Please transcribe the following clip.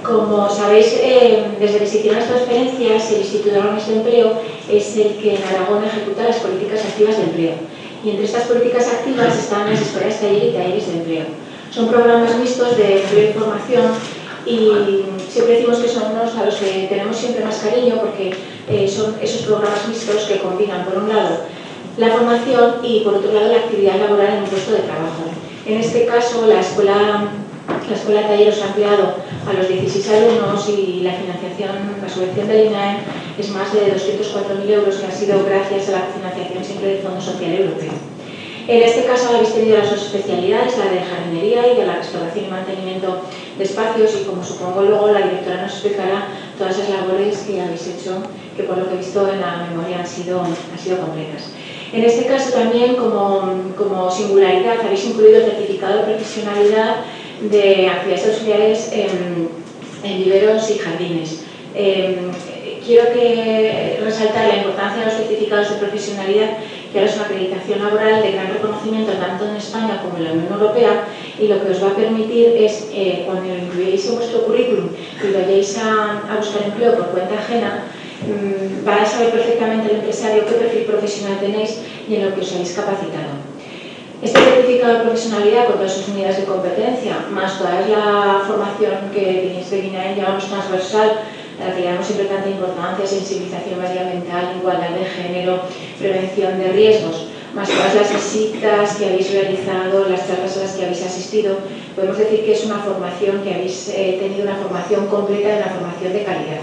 Como sabéis, desde que se hicieron las transferencias, el Instituto de Aragonés de Empleo es el que en Aragón ejecuta las políticas activas de empleo. Y entre estas políticas activas están las escuelas taller y talleres de empleo. Son programas mixtos de empleo y formación y siempre decimos que son unos a los que tenemos siempre más cariño porque son esos programas mixtos que combinan, por un lado, la formación y, por otro lado, la actividad laboral en un puesto de trabajo. En este caso, la escuela taller os ha ampliado a los 16 alumnos y la financiación, la subvención del INAE es más de 204.000 euros, que ha sido gracias a la financiación siempre del Fondo Social Europeo. En este caso habéis tenido las dos especialidades, la de jardinería y de la restauración y mantenimiento de espacios, y como supongo luego la directora nos explicará todas las labores que habéis hecho, que por lo que he visto en la memoria han sido completas. En este caso también, como singularidad, habéis incluido el certificado de profesionalidad de actividades auxiliares en viveros y jardines. Quiero resaltar la importancia de los certificados de profesionalidad, que ahora es una acreditación laboral de gran reconocimiento tanto en España como en la Unión Europea, y lo que os va a permitir es, cuando lo incluyáis en vuestro currículum y vayáis a buscar empleo por cuenta ajena, vais a saber perfectamente el empresario qué perfil profesional tenéis y en lo que os habéis capacitado. Este certificado de profesionalidad con todas sus unidades de competencia, más toda la formación que tenéis de INAE, llamamos transversal, a la que le damos siempre tanta importancia: sensibilización medioambiental, igualdad de género, prevención de riesgos, más todas las visitas que habéis realizado, las charlas a las que habéis asistido, podemos decir que es una formación que habéis tenido, una formación completa, de una formación de calidad.